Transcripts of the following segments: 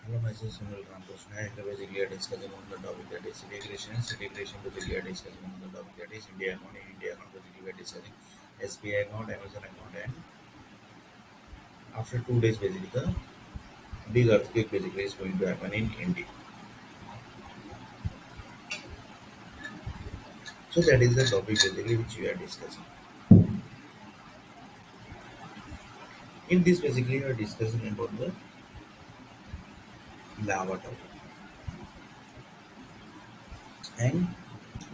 Hello, myself Sunil Ramkrishna, and basically we are discussing on the topic that is integration. Integration basically we are discussing on the topic that is India account. In India account basically we are discussing SBI account, Amazon account, and after 2 days basically the big earthquake basically is going to happen in India. So that is the topic basically which we are discussing. In this basically we are discussing about the lava topic and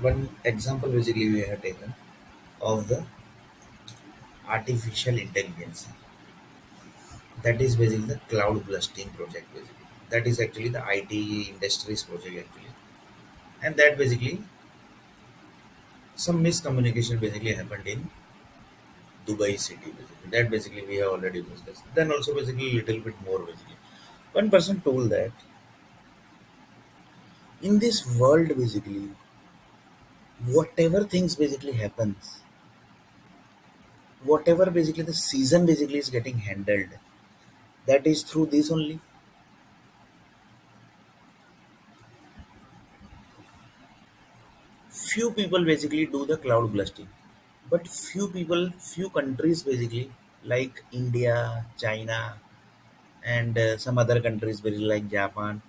one example basically we have taken of the artificial intelligence. That is basically the cloud blasting project basically. That is actually the IT industries project actually. And that basically some miscommunication basically happened in Dubai city basically. That basically we have already discussed. Then also basically little bit more basically. One person told that in this world basically whatever things basically happens, whatever basically the season basically is getting handled, that is through this only. Few people basically do the cloud blasting, but few countries basically like India, China, and some other countries basically like Japan,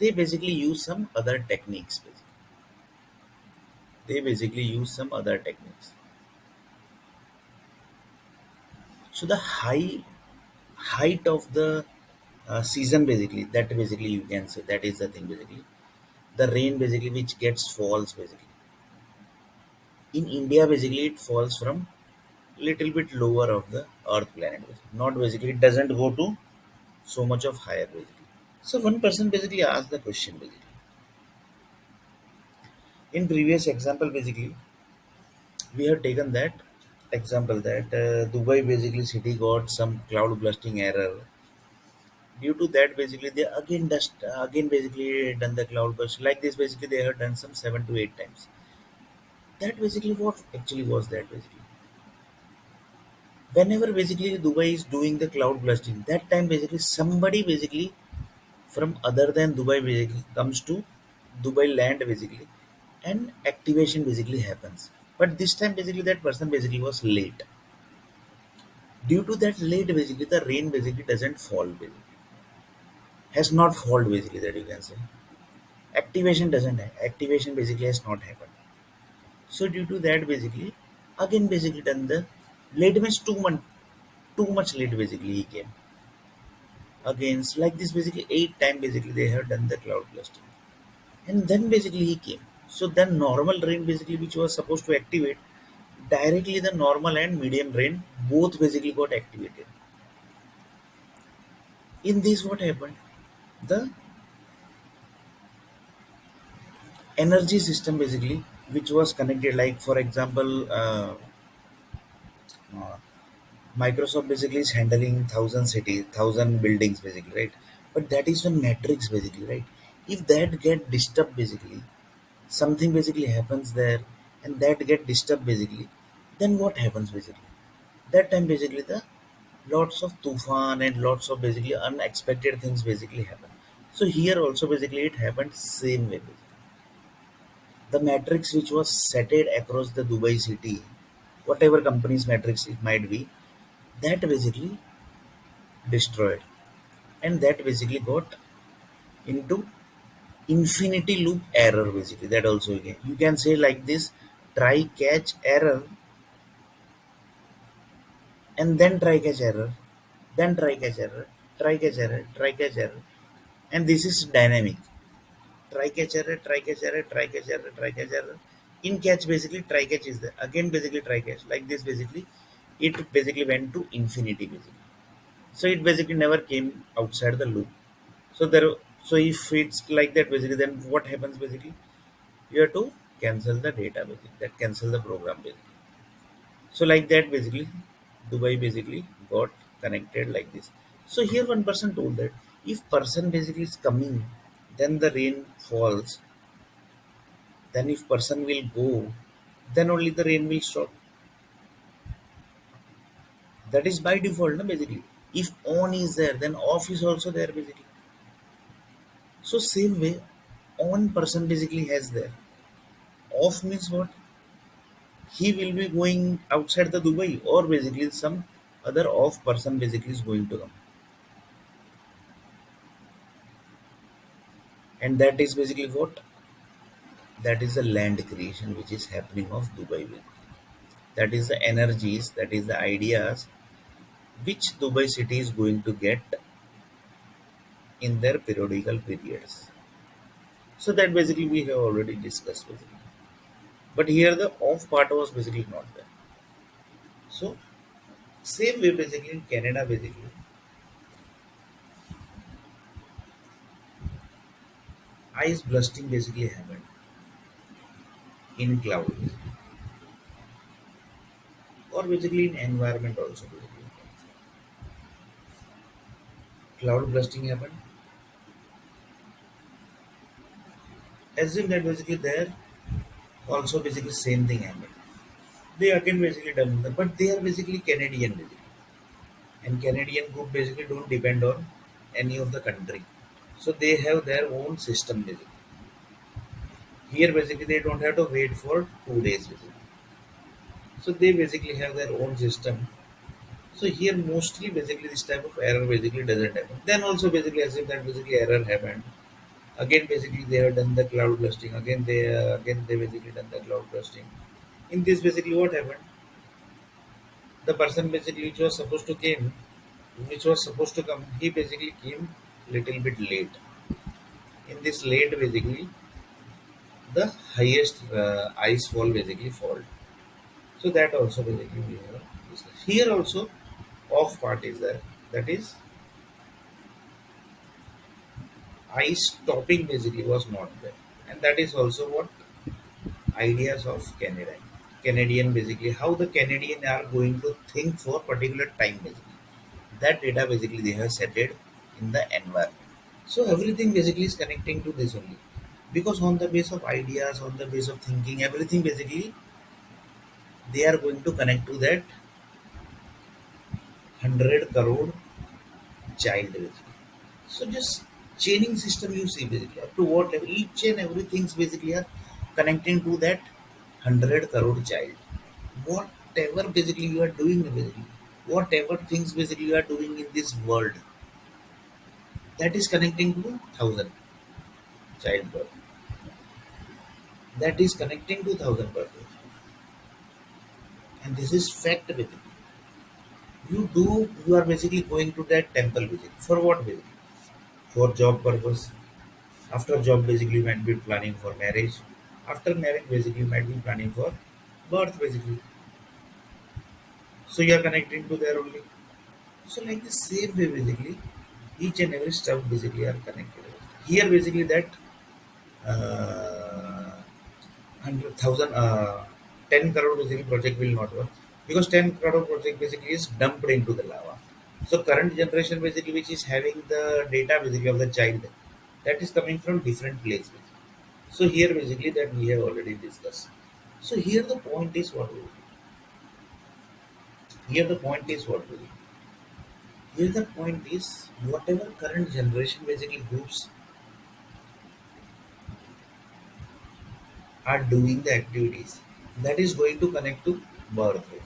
they basically use some other techniques basically. They basically use some other techniques. So the height of the season basically, that basically you can say that is the thing basically. The rain basically which gets falls basically in India basically it falls from little bit lower of the earth planet basically. Not basically it doesn't go to so much of higher basically. So one person basically asked the question basically. In previous example basically we have taken that example that Dubai basically city got some cloud blasting error. Due to that basically they again basically done the cloud burst like this basically they have done some 7 to 8 times. That basically what actually was that basically. Whenever basically Dubai is doing the cloud blasting, that time basically somebody basically from other than Dubai basically comes to Dubai land basically and activation basically happens. But this time basically that person basically was late. Due to that late basically the rain basically doesn't fall basically. Has not fallen basically that you can say. Activation basically has not happened. So due to that basically again basically done the late means 2 months too much late basically he came. Against like this basically 8 times basically they have done the cloud blasting. And then basically he came. So then normal rain basically which was supposed to activate directly the normal and medium rain both basically got activated. In this what happened? The energy system basically which was connected like for example uh, Microsoft basically is handling 1,000 cities, 1,000 buildings basically, right? But that is one matrix basically, right? If that get disturbed basically, something basically happens there and that get disturbed basically, then what happens basically? That time basically the lots of tufan and lots of basically unexpected things basically happen. So here also basically it happened same way. Basically. The matrix which was setted across the Dubai city, whatever company's matrix it might be, that basically destroyed, and that basically got into infinity loop error basically. That also you can say like this: try catch error, and then try catch error, then try catch error, try catch error, try catch error, and this is dynamic. Try catch error, try catch error, try catch error, try catch error. In catch basically try catch is there again basically try catch like this basically. It basically went to infinity basically. So it basically never came outside the loop. So there, so if it's like that basically, then what happens basically? You have to cancel the data basically. That cancel the program basically. So like that basically, Dubai basically got connected like this. So here one person told that if person basically is coming, then the rain falls. Then if person will go, then only the rain will stop. That is by default, no, basically. If on is there, then off is also there basically. So same way, on person basically has there. Off means what? He will be going outside the Dubai, or basically some other off person basically is going to come, and that is basically what? That is the land creation which is happening of Dubai. That is the energies, that is the ideas which Dubai city is going to get in their periodical periods. So that basically we have already discussed basically. But here the off part was basically not there. So same way basically in Canada basically ice blasting basically happened in cloud or basically in environment also basically. Cloud blasting happened. Assume that basically there also basically same thing happened. They again basically done that, but they are basically Canadian basically. And Canadian group basically don't depend on any of the country. So they have their own system basically. Here basically they don't have to wait for 2 days basically. So they basically have their own system. So here mostly basically this type of error basically doesn't happen. Then also basically assume that basically error happened. Again basically they have done the cloud blasting. Again they basically done the cloud blasting. In this basically what happened? The person basically which was supposed to come, he basically came little bit late. In this late basically the highest ice fall basically fall. So that also basically we have discussed. Here also off part is there. That is ice topping basically was not there. And that is also what ideas of Canada. Canadian basically how the Canadian are going to think for particular time basically. That data basically they have set it in the environment. So everything basically is connecting to this only. Because on the base of ideas, on the base of thinking, everything basically they are going to connect to that 100 crore child basically. So just chaining system you see basically up to what level each and everything's basically are connecting to that 100 crore child. Whatever basically you are doing basically, whatever things basically you are doing in this world, that is connecting to thousand child birth. That is connecting to thousand birth. And this is fact basically. You are basically going to that temple visit. For what basically? For job purpose. After job basically you might be planning for marriage. After marriage basically you might be planning for birth basically. So you are connecting to there only. So like the same way basically each and every stuff basically are connected. Here basically that uh, 100,000 10 crore basically project will not work because 10 crore project basically is dumped into the lava. So current generation basically which is having the data basically of the child, that is coming from different places. So here basically that we have already discussed. So here the point is what will be. Here the point is what will be. Here the point is whatever current generation basically groups are doing the activities, that is going to connect to birth rate.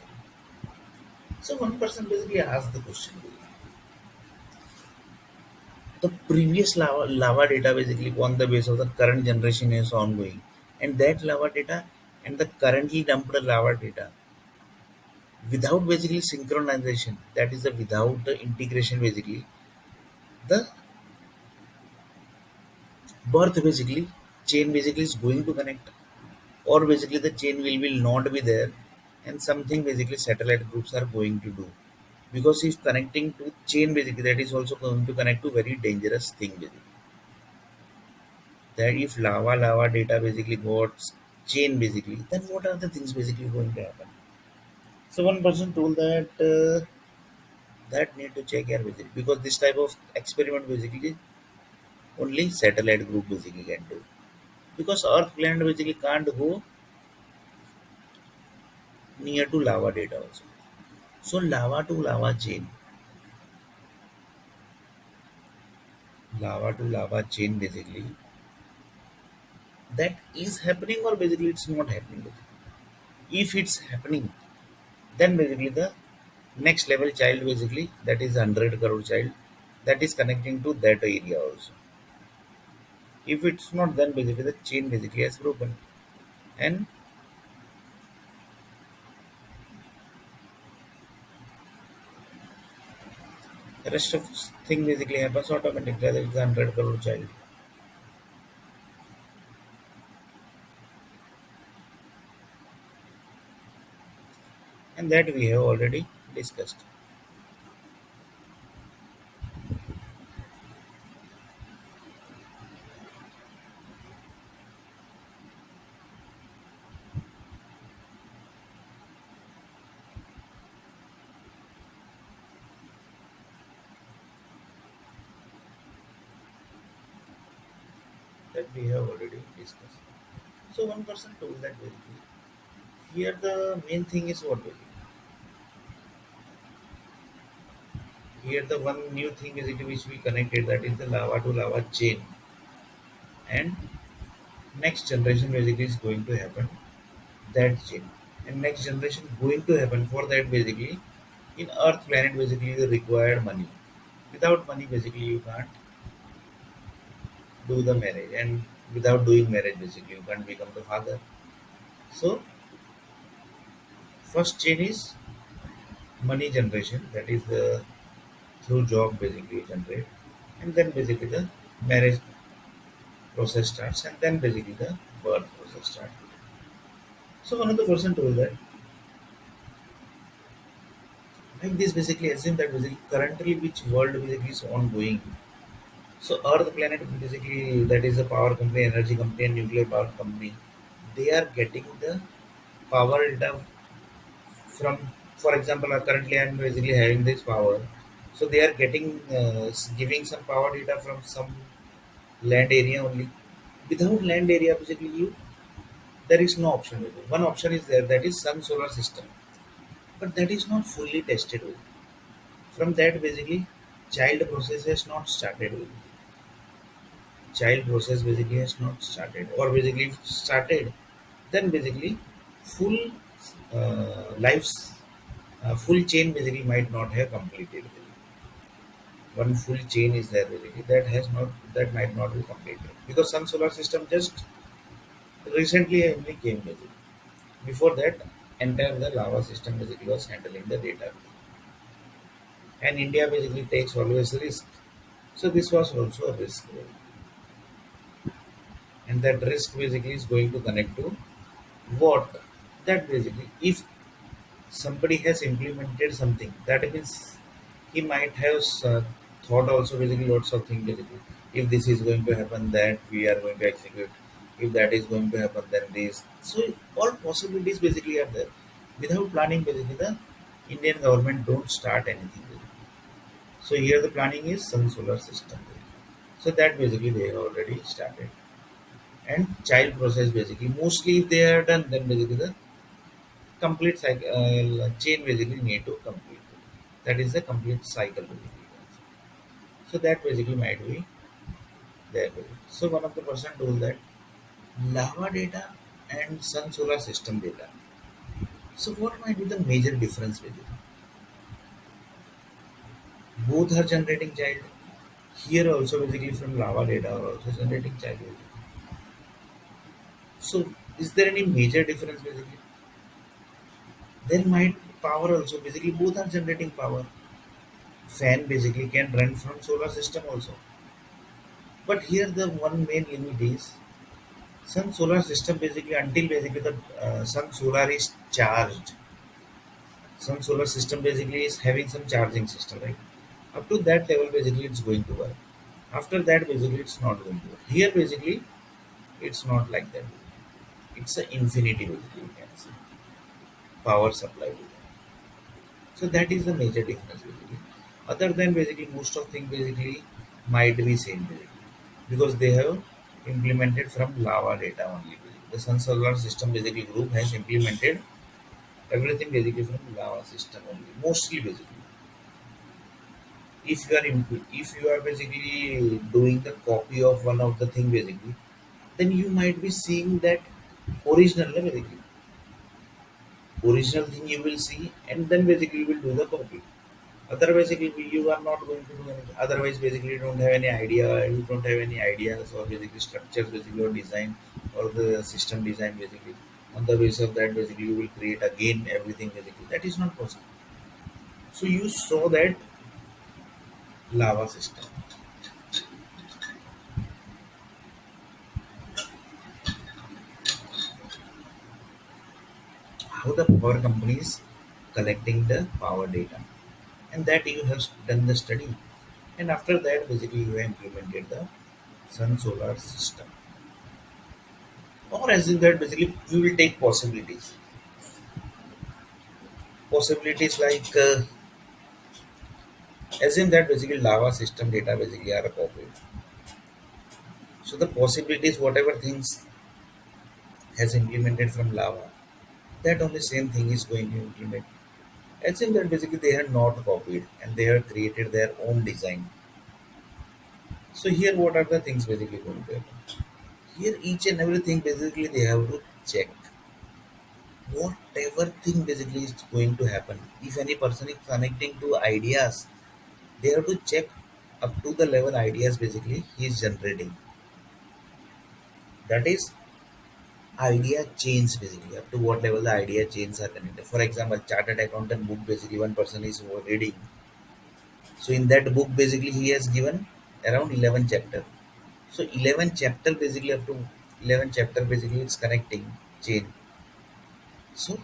So one person basically asked the question, the previous lava data basically on the base of the current generation is ongoing, and that lava data and the currently dumped lava data without basically synchronization, that is the without the integration basically, the birth basically chain basically is going to connect, or basically the chain will not be there, and something basically satellite groups are going to do, because if connecting to chain basically that is also going to connect to very dangerous thing basically. That if lava data basically got chain basically, then what are the things basically going to happen? So one person told that that need to check here basically, because this type of experiment basically only satellite group basically can do, because earth planet basically can't go near to lava data also. So lava to lava chain, lava to lava chain basically, that is happening or basically it's not happening. If it's happening, then basically the next level child basically, that is 100 crore child, that is connecting to that area also. If it's not, then basically the chain basically has broken, and the rest of thing basically happens automatically. That is the 100 crore child, and that we have already discussed. That we have already discussed. So one person told that basically here the main thing is what basically. Here the one new thing basically which we connected, that is the lava to lava chain, and next generation basically is going to happen that chain, and next generation going to happen for that basically in earth planet basically you require money. Without money basically you can't do the marriage, and without doing marriage basically you can't become the father. So first chain is money generation, that is the through job basically you generate, and then basically the marriage process starts, and then basically the birth process starts. So one of the person told that like this basically assume that basically currently which world basically is ongoing. So Earth planet basically, that is a power company, energy company, and nuclear power company. They are getting the power data from, for example, currently I am basically having this power. So they are getting giving some power data from some land area only. Without land area, basically you there is no option. One option is there, that is sun solar system, but that is not fully tested. From that basically, child process has not started. Child process basically has not started, or basically if started, then basically full lives, full chain basically might not have completed. One full chain is there basically, that has not, that might not be completed because sun solar system just recently only came basically. Before that, entire the lava system basically was handling the data, and India basically takes always risk. So this was also a risk, and that risk basically is going to connect to what, that basically if somebody has implemented something, that means he might have thought also basically lots of things basically. If this is going to happen, that we are going to execute. If that is going to happen, then this. So all possibilities basically are there. Without planning, basically the Indian government don't start anything. Basically. So here the planning is sun solar system. So that basically they have already started. And child process basically mostly if they are done, then basically the complete cycle, chain basically need to complete. That is the complete cycle basically. So that basically might be there. So one of the person told that lava data and sun solar system data. So what might be the major difference basically? Both are generating child. Here also basically from lava data are also generating child basically. So is there any major difference basically? Then might power also basically both are generating power. Fan basically can run from solar system also. But here the one main limit is sun solar system basically until basically the sun solar is charged. Sun solar system basically is having some charging system, right? Up to that level basically it's going to work. After that basically it's not going to work. Here basically it's not like that. It's an infinity basically you can say. Power supply. So that is the major difference basically. Other than basically most of things basically might be same basically because they have implemented from lava data only. The Sun Solar System basically group has implemented everything basically from lava system only, mostly basically. if you are basically doing the copy of one of the thing basically, then you might be seeing that original basically original thing you will see, and then basically you will do the copy. Otherwise, basically, you are not going to do anything. Otherwise, basically, you don't have any idea. You don't have any ideas or basically structures, basically, or design or the system design, basically. On the basis of that, basically, you will create again everything, basically. That is not possible. So you saw that lava system, how the power company is collecting the power data, and that you have done the study. And after that, basically, you have implemented the sun solar system. Or as in that, basically, you will take possibilities. Possibilities like as in that basically lava system data basically are copied. So the possibilities, whatever things has implemented from lava, that only same thing is going to implement. As in that basically they are not copied and they have created their own design. So here what are the things basically going to happen? Here each and everything basically they have to check whatever thing basically is going to happen. If any person is connecting to ideas, they have to check up to the level ideas basically he is generating. That is idea chains basically up to what level the idea chains are connected. For example, chartered accountant book basically one person is reading. So in that book basically he has given around 11 chapter. So 11 chapter basically up to 11 chapter basically it's connecting chain. So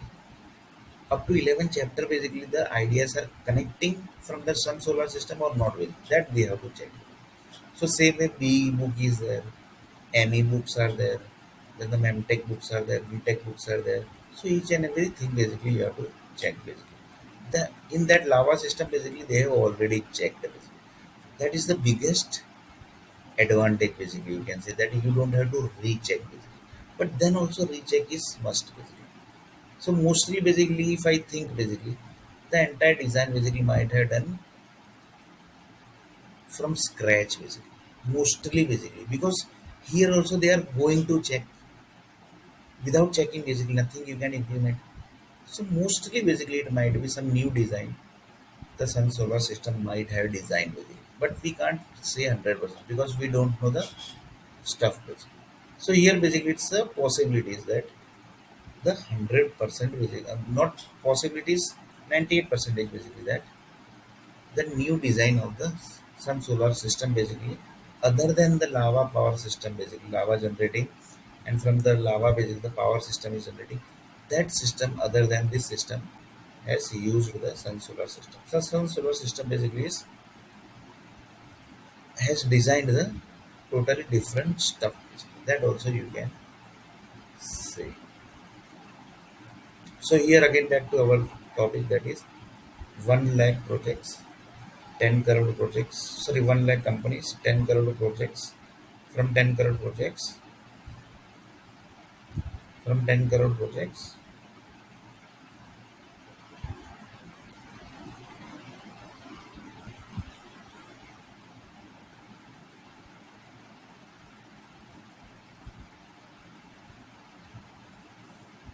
up to 11 chapter basically the ideas are connecting from the sun solar system or not with that we have to check. So same way B book is there, ME books are there, then the MEmTech books are there, BTech books are there. So each and everything basically you have to check basically. The in that lava system basically they have already checked basically. That is the biggest advantage basically you can say that you don't have to recheck basically. But then also recheck is must basically. So mostly basically if I think basically the entire design basically might have done from scratch basically. Mostly basically because here also they are going to check. Without checking basically nothing you can implement. So mostly basically it might be some new design the sun solar system might have designed with it. But we can't say 100% because we don't know the stuff basically. So here basically it's a possibilities that the 100% basically not possibilities 98 percentage basically that the new design of the sun solar system basically other than the lava power system basically lava generating and from the lava basically the power system is generating that system other than this system has used the sun solar system. So sun solar system basically is has designed the totally different stuff that also you can say. So here again back to our topic that is 1 lakh projects 10 crore projects, sorry, 1 lakh companies, 10 crore projects. From 10 crore projects, from 10 crore projects,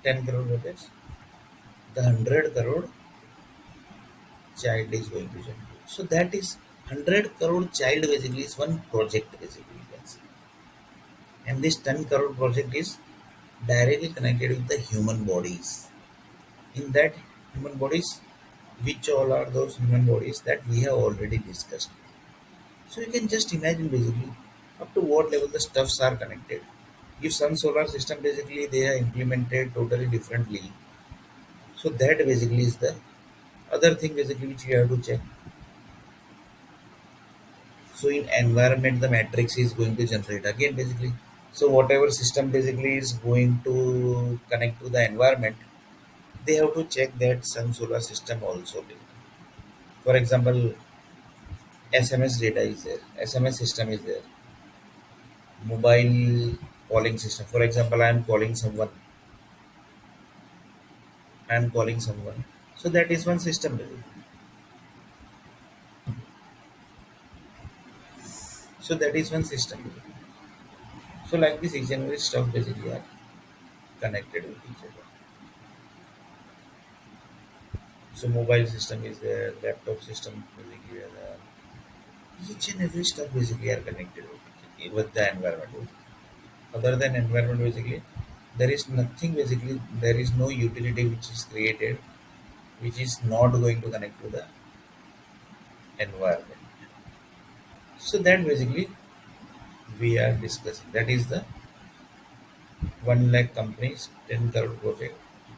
10 crore projects, the 100 crore child is going to generate. So that is 100 crore child basically is one project basically you can say. And this 10 crore project is directly connected with the human bodies. In that human bodies, which all are those human bodies that we have already discussed. So you can just imagine basically up to what level the stuffs are connected. If sun solar system basically they are implemented totally differently, so that basically is the other thing basically which you have to check. So in environment the matrix is going to generate again basically. So whatever system basically is going to connect to the environment, they have to check that sun solar system also. For example, SMS data is there, SMS system is there, mobile calling system. For example, I am calling someone. So that is one system. So that is one system. So like this, each and every stuff basically are connected with each other. So mobile system is there, laptop system basically are there. Each and every stuff basically are connected with the environment. Other than environment basically, there is nothing basically, there is no utility which is created which is not going to connect to the environment. So that basically we are discussing. That is the 1 lakh companies, 10 crore project,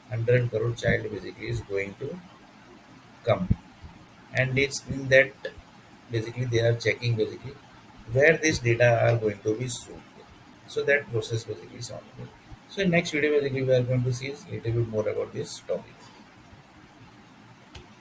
100 crore child basically is going to come. And it's in that basically they are checking basically where this data are going to be stored. So that process basically is ongoing. So in next video basically we are going to see a little bit more about this topic.